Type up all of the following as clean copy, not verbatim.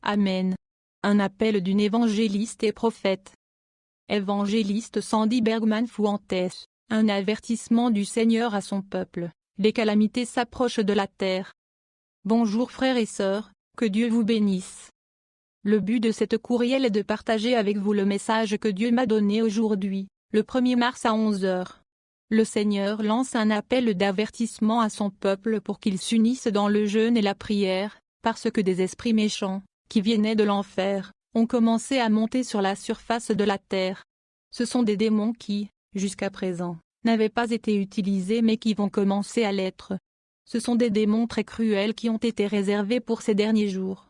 Amen. Un appel d'une évangéliste et prophète. Évangéliste Sandy Bergman Fuentes, un avertissement du Seigneur à son peuple, les calamités s'approchent de la terre. Bonjour frères et sœurs, que Dieu vous bénisse. Le but de cette courriel est de partager avec vous le message que Dieu m'a donné aujourd'hui, le 1er mars à 11h. Le Seigneur lance un appel d'avertissement à son peuple pour qu'il s'unisse dans le jeûne et la prière, parce que des esprits méchants, qui venaient de l'enfer, ont commencé à monter sur la surface de la terre. Ce sont des démons qui, jusqu'à présent, n'avaient pas été utilisés mais qui vont commencer à l'être. Ce sont des démons très cruels qui ont été réservés pour ces derniers jours.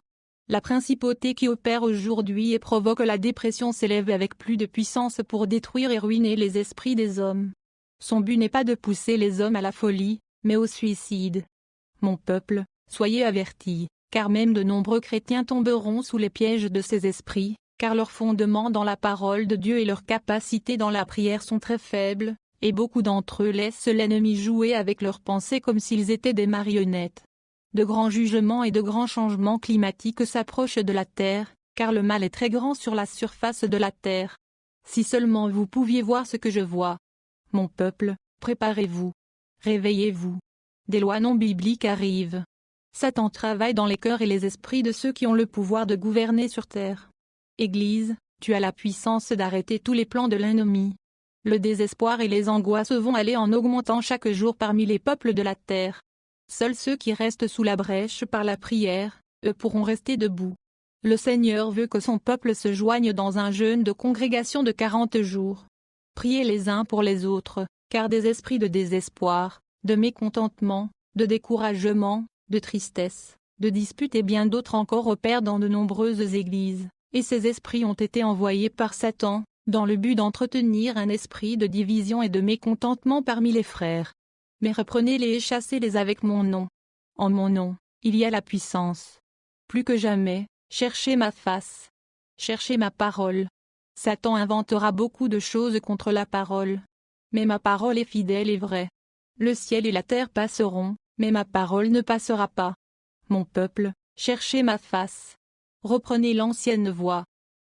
La principauté qui opère aujourd'hui et provoque la dépression s'élève avec plus de puissance pour détruire et ruiner les esprits des hommes. Son but n'est pas de pousser les hommes à la folie, mais au suicide. Mon peuple, soyez avertis, car même de nombreux chrétiens tomberont sous les pièges de ces esprits, car leur fondement dans la parole de Dieu et leur capacité dans la prière sont très faibles, et beaucoup d'entre eux laissent l'ennemi jouer avec leurs pensées comme s'ils étaient des marionnettes. De grands jugements et de grands changements climatiques s'approchent de la terre, car le mal est très grand sur la surface de la terre. Si seulement vous pouviez voir ce que je vois. Mon peuple, préparez-vous. Réveillez-vous. Des lois non bibliques arrivent. Satan travaille dans les cœurs et les esprits de ceux qui ont le pouvoir de gouverner sur terre. Église, tu as la puissance d'arrêter tous les plans de l'ennemi. Le désespoir et les angoisses vont aller en augmentant chaque jour parmi les peuples de la terre. Seuls ceux qui restent sous la brèche par la prière, eux pourront rester debout. Le Seigneur veut que son peuple se joigne dans un jeûne de congrégation de 40 jours. Priez les uns pour les autres, car des esprits de désespoir, de mécontentement, de découragement, de tristesse, de disputes et bien d'autres encore opèrent dans de nombreuses églises, et ces esprits ont été envoyés par Satan, dans le but d'entretenir un esprit de division et de mécontentement parmi les frères. Mais reprenez-les et chassez-les avec mon nom. En mon nom, il y a la puissance. Plus que jamais, cherchez ma face. Cherchez ma parole. Satan inventera beaucoup de choses contre la parole. Mais ma parole est fidèle et vraie. Le ciel et la terre passeront, mais ma parole ne passera pas. Mon peuple, cherchez ma face. Reprenez l'ancienne voie.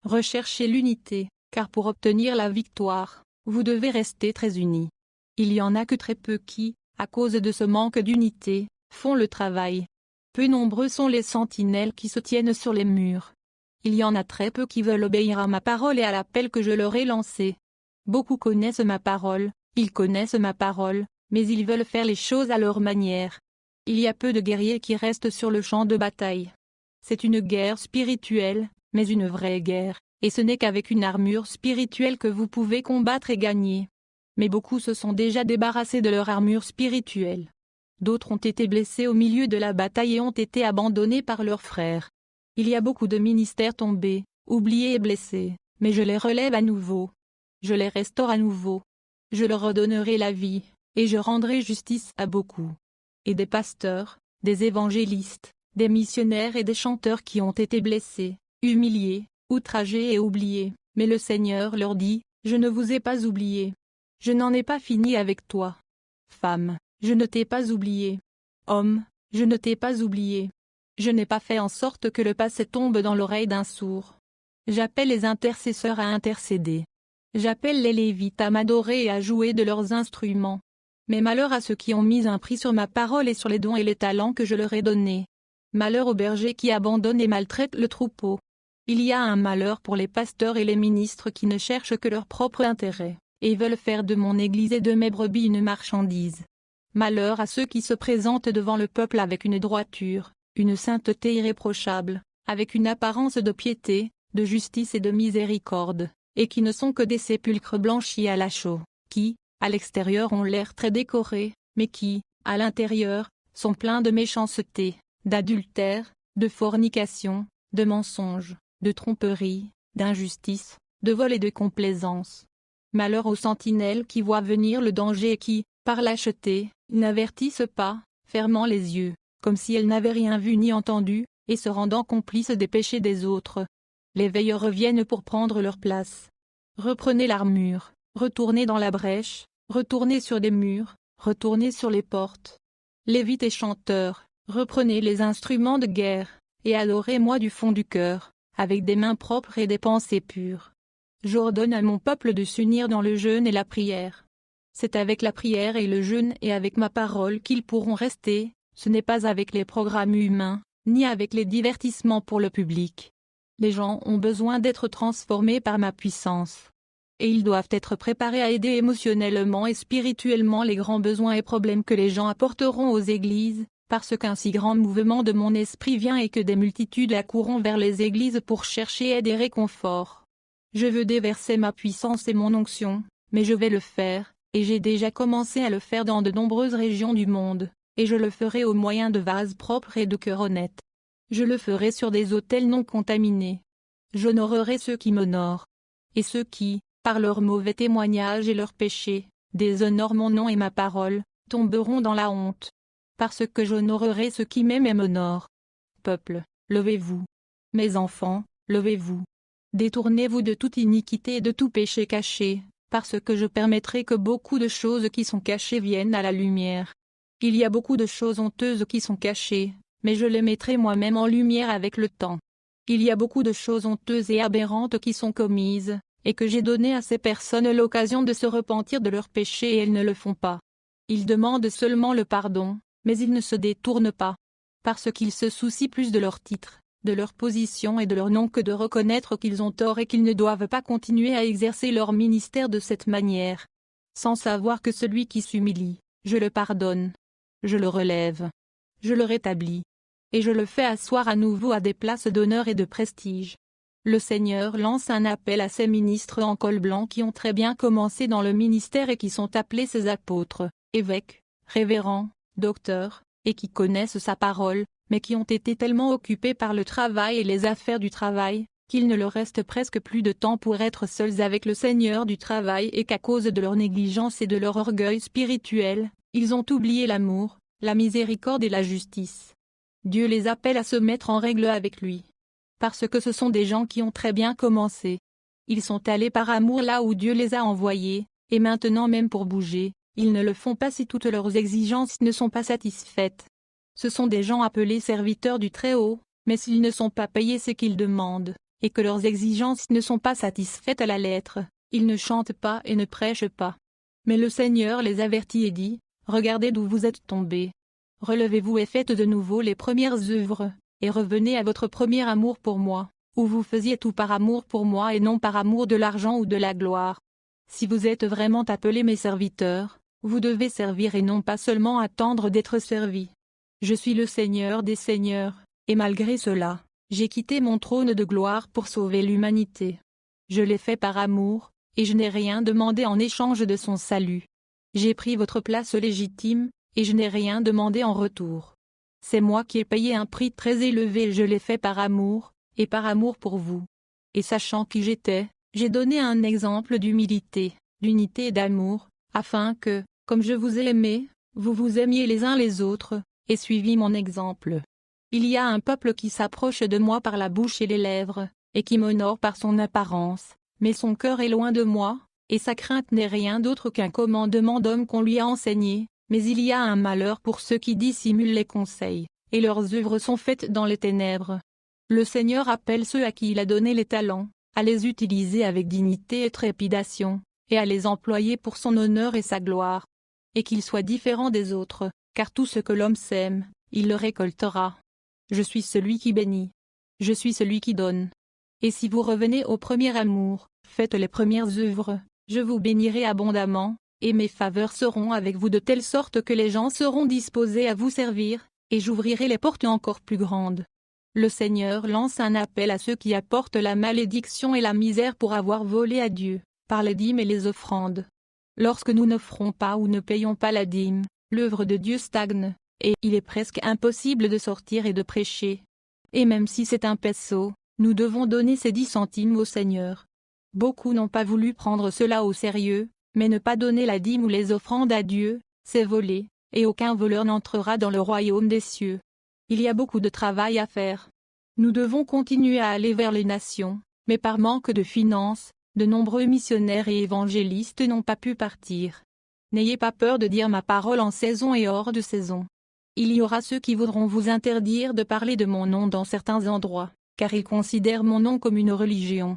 Recherchez l'unité, car pour obtenir la victoire, vous devez rester très unis. Il y en a que très peu qui, à cause de ce manque d'unité, font le travail. Peu nombreux sont les sentinelles qui se tiennent sur les murs. Il y en a très peu qui veulent obéir à ma parole et à l'appel que je leur ai lancé. Beaucoup connaissent ma parole, ils connaissent ma parole, mais ils veulent faire les choses à leur manière. Il y a peu de guerriers qui restent sur le champ de bataille. C'est une guerre spirituelle, mais une vraie guerre, et ce n'est qu'avec une armure spirituelle que vous pouvez combattre et gagner. Mais beaucoup se sont déjà débarrassés de leur armure spirituelle. D'autres ont été blessés au milieu de la bataille et ont été abandonnés par leurs frères. Il y a beaucoup de ministères tombés, oubliés et blessés, mais je les relève à nouveau. Je les restaure à nouveau. Je leur redonnerai la vie, et je rendrai justice à beaucoup. Et des pasteurs, des évangélistes, des missionnaires et des chanteurs qui ont été blessés, humiliés, outragés et oubliés, mais le Seigneur leur dit, je ne vous ai pas oubliés. Je n'en ai pas fini avec toi. Femme, je ne t'ai pas oublié. Homme, je ne t'ai pas oublié. Je n'ai pas fait en sorte que le passé tombe dans l'oreille d'un sourd. J'appelle les intercesseurs à intercéder. J'appelle les Lévites à m'adorer et à jouer de leurs instruments. Mais malheur à ceux qui ont mis un prix sur ma parole et sur les dons et les talents que je leur ai donnés. Malheur aux bergers qui abandonnent et maltraitent le troupeau. Il y a un malheur pour les pasteurs et les ministres qui ne cherchent que leur propre intérêt, et veulent faire de mon Église et de mes brebis une marchandise. Malheur à ceux qui se présentent devant le peuple avec une droiture, une sainteté irréprochable, avec une apparence de piété, de justice et de miséricorde, et qui ne sont que des sépulcres blanchis à la chaux, qui, à l'extérieur ont l'air très décorés, mais qui, à l'intérieur, sont pleins de méchanceté, d'adultère, de fornication, de mensonges, de tromperie, d'injustice, de vol et de complaisance. Malheur aux sentinelles qui voient venir le danger et qui, par lâcheté, n'avertissent pas, fermant les yeux, comme si elles n'avaient rien vu ni entendu, et se rendant complices des péchés des autres. Les veilleurs reviennent pour prendre leur place. Reprenez l'armure, retournez dans la brèche, retournez sur les murs, retournez sur les portes. Lévites et chanteurs, reprenez les instruments de guerre, et adorez-moi du fond du cœur, avec des mains propres et des pensées pures. J'ordonne à mon peuple de s'unir dans le jeûne et la prière. C'est avec la prière et le jeûne et avec ma parole qu'ils pourront rester, ce n'est pas avec les programmes humains, ni avec les divertissements pour le public. Les gens ont besoin d'être transformés par ma puissance. Et ils doivent être préparés à aider émotionnellement et spirituellement les grands besoins et problèmes que les gens apporteront aux églises, parce qu'un si grand mouvement de mon esprit vient et que des multitudes accourront vers les églises pour chercher aide et réconfort. Je veux déverser ma puissance et mon onction, mais je vais le faire, et j'ai déjà commencé à le faire dans de nombreuses régions du monde, et je le ferai au moyen de vases propres et de cœurs honnêtes. Je le ferai sur des autels non contaminés. J'honorerai ceux qui m'honorent. Et ceux qui, par leurs mauvais témoignages et leurs péchés, déshonorent mon nom et ma parole, tomberont dans la honte. Parce que j'honorerai ceux qui m'aiment et m'honorent. Peuple, levez-vous. Mes enfants, levez-vous. Détournez-vous de toute iniquité et de tout péché caché, parce que je permettrai que beaucoup de choses qui sont cachées viennent à la lumière. Il y a beaucoup de choses honteuses qui sont cachées, mais je les mettrai moi-même en lumière avec le temps. Il y a beaucoup de choses honteuses et aberrantes qui sont commises, et que j'ai donné à ces personnes l'occasion de se repentir de leurs péchés et elles ne le font pas. Ils demandent seulement le pardon, mais ils ne se détournent pas. Parce qu'ils se soucient plus de leur titre, de leur position et de leur nom que de reconnaître qu'ils ont tort et qu'ils ne doivent pas continuer à exercer leur ministère de cette manière. Sans savoir que celui qui s'humilie, je le pardonne. Je le relève. Je le rétablis. Et je le fais asseoir à nouveau à des places d'honneur et de prestige. Le Seigneur lance un appel à ces ministres en col blanc qui ont très bien commencé dans le ministère et qui sont appelés ses apôtres, évêques, révérends, docteurs, et qui connaissent sa parole, mais qui ont été tellement occupés par le travail et les affaires du travail, qu'il ne leur reste presque plus de temps pour être seuls avec le Seigneur du travail et qu'à cause de leur négligence et de leur orgueil spirituel, ils ont oublié l'amour, la miséricorde et la justice. Dieu les appelle à se mettre en règle avec lui. Parce que ce sont des gens qui ont très bien commencé. Ils sont allés par amour là où Dieu les a envoyés, et maintenant même pour bouger, ils ne le font pas si toutes leurs exigences ne sont pas satisfaites. Ce sont des gens appelés serviteurs du Très-Haut, mais s'ils ne sont pas payés ce qu'ils demandent, et que leurs exigences ne sont pas satisfaites à la lettre, ils ne chantent pas et ne prêchent pas. Mais le Seigneur les avertit et dit, « Regardez d'où vous êtes tombés. Relevez-vous et faites de nouveau les premières œuvres, et revenez à votre premier amour pour moi, où vous faisiez tout par amour pour moi et non par amour de l'argent ou de la gloire. Si vous êtes vraiment appelés mes serviteurs, vous devez servir et non pas seulement attendre d'être servis. Je suis le Seigneur des seigneurs, et malgré cela, j'ai quitté mon trône de gloire pour sauver l'humanité. Je l'ai fait par amour, et je n'ai rien demandé en échange de son salut. J'ai pris votre place légitime, et je n'ai rien demandé en retour. C'est moi qui ai payé un prix très élevé et je l'ai fait par amour, et par amour pour vous. Et sachant qui j'étais, j'ai donné un exemple d'humilité, d'unité et d'amour, afin que, comme je vous ai aimé, vous vous aimiez les uns les autres, et suivi mon exemple. Il y a un peuple qui s'approche de moi par la bouche et les lèvres, et qui m'honore par son apparence, mais son cœur est loin de moi, et sa crainte n'est rien d'autre qu'un commandement d'homme qu'on lui a enseigné, mais il y a un malheur pour ceux qui dissimulent les conseils, et leurs œuvres sont faites dans les ténèbres. Le Seigneur appelle ceux à qui il a donné les talents, à les utiliser avec dignité et trépidation, et à les employer pour son honneur et sa gloire. Et qu'ils soient différents des autres, car tout ce que l'homme sème, il le récoltera. Je suis celui qui bénit. Je suis celui qui donne. Et si vous revenez au premier amour, faites les premières œuvres, je vous bénirai abondamment, et mes faveurs seront avec vous de telle sorte que les gens seront disposés à vous servir, et j'ouvrirai les portes encore plus grandes. Le Seigneur lance un appel à ceux qui apportent la malédiction et la misère pour avoir volé à Dieu, par les dîmes et les offrandes. Lorsque nous n'offrons pas ou ne payons pas la dîme, l'œuvre de Dieu stagne, et il est presque impossible de sortir et de prêcher. Et même si c'est un peso, nous devons donner ces 10 centimes au Seigneur. Beaucoup n'ont pas voulu prendre cela au sérieux, mais ne pas donner la dîme ou les offrandes à Dieu, c'est voler, et aucun voleur n'entrera dans le royaume des cieux. Il y a beaucoup de travail à faire. Nous devons continuer à aller vers les nations, mais par manque de finances, de nombreux missionnaires et évangélistes n'ont pas pu partir. N'ayez pas peur de dire ma parole en saison et hors de saison. Il y aura ceux qui voudront vous interdire de parler de mon nom dans certains endroits, car ils considèrent mon nom comme une religion.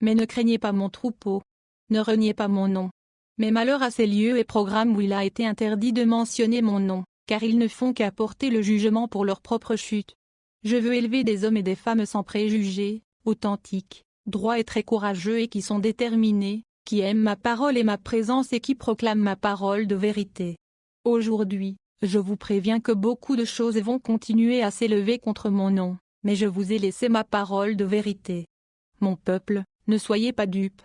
Mais ne craignez pas mon troupeau. Ne reniez pas mon nom. Mais malheur à ces lieux et programmes où il a été interdit de mentionner mon nom, car ils ne font qu'apporter le jugement pour leur propre chute. Je veux élever des hommes et des femmes sans préjugés, authentiques, droits et très courageux et qui sont déterminés, qui aiment ma parole et ma présence et qui proclament ma parole de vérité. Aujourd'hui, je vous préviens que beaucoup de choses vont continuer à s'élever contre mon nom, mais je vous ai laissé ma parole de vérité. Mon peuple, ne soyez pas dupes.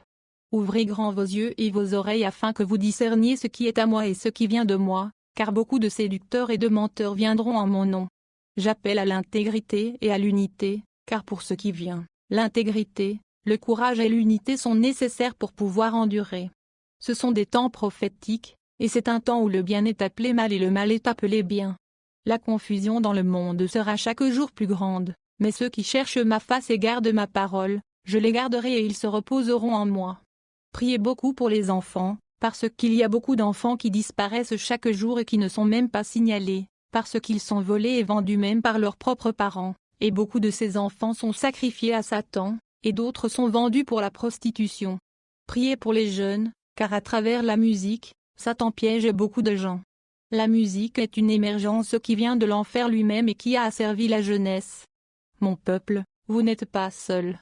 Ouvrez grand vos yeux et vos oreilles afin que vous discerniez ce qui est à moi et ce qui vient de moi, car beaucoup de séducteurs et de menteurs viendront en mon nom. J'appelle à l'intégrité et à l'unité, car pour ce qui vient, l'intégrité, le courage et l'unité sont nécessaires pour pouvoir endurer. Ce sont des temps prophétiques, et c'est un temps où le bien est appelé mal et le mal est appelé bien. La confusion dans le monde sera chaque jour plus grande, mais ceux qui cherchent ma face et gardent ma parole, je les garderai et ils se reposeront en moi. Priez beaucoup pour les enfants, parce qu'il y a beaucoup d'enfants qui disparaissent chaque jour et qui ne sont même pas signalés, parce qu'ils sont volés et vendus même par leurs propres parents, et beaucoup de ces enfants sont sacrifiés à Satan, et d'autres sont vendus pour la prostitution. Priez pour les jeunes, car à travers la musique, Satan piège beaucoup de gens. La musique est une émergence qui vient de l'enfer lui-même et qui a asservi la jeunesse. Mon peuple, vous n'êtes pas seul.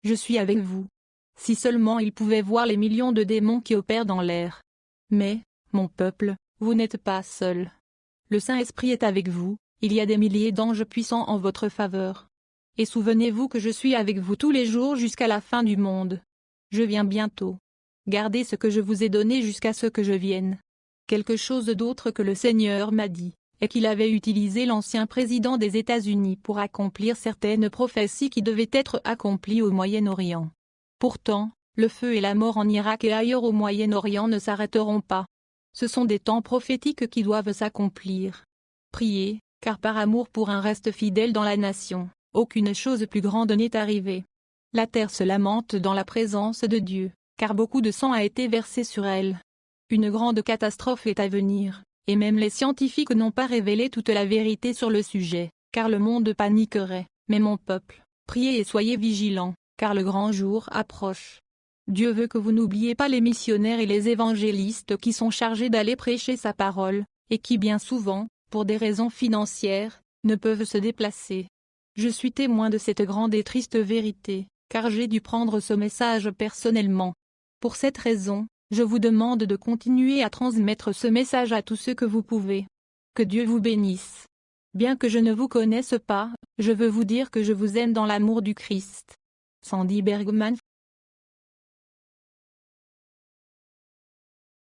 Je suis avec vous. Si seulement ils pouvaient voir les millions de démons qui opèrent dans l'air. Mais, mon peuple, vous n'êtes pas seul. Le Saint-Esprit est avec vous, il y a des milliers d'anges puissants en votre faveur. Et souvenez-vous que je suis avec vous tous les jours jusqu'à la fin du monde. Je viens bientôt. Gardez ce que je vous ai donné jusqu'à ce que je vienne. Quelque chose d'autre que le Seigneur m'a dit, est qu'il avait utilisé l'ancien président des États-Unis pour accomplir certaines prophéties qui devaient être accomplies au Moyen-Orient. Pourtant, le feu et la mort en Irak et ailleurs au Moyen-Orient ne s'arrêteront pas. Ce sont des temps prophétiques qui doivent s'accomplir. Priez, car par amour pour un reste fidèle dans la nation, aucune chose plus grande n'est arrivée. La terre se lamente dans la présence de Dieu, car beaucoup de sang a été versé sur elle. Une grande catastrophe est à venir, et même les scientifiques n'ont pas révélé toute la vérité sur le sujet, car le monde paniquerait. Mais mon peuple, priez et soyez vigilants, car le grand jour approche. Dieu veut que vous n'oubliez pas les missionnaires et les évangélistes qui sont chargés d'aller prêcher sa parole, et qui bien souvent, pour des raisons financières, ne peuvent se déplacer. Je suis témoin de cette grande et triste vérité, car j'ai dû prendre ce message personnellement. Pour cette raison, je vous demande de continuer à transmettre ce message à tous ceux que vous pouvez. Que Dieu vous bénisse. Bien que je ne vous connaisse pas, je veux vous dire que je vous aime dans l'amour du Christ. Sandy Bergman.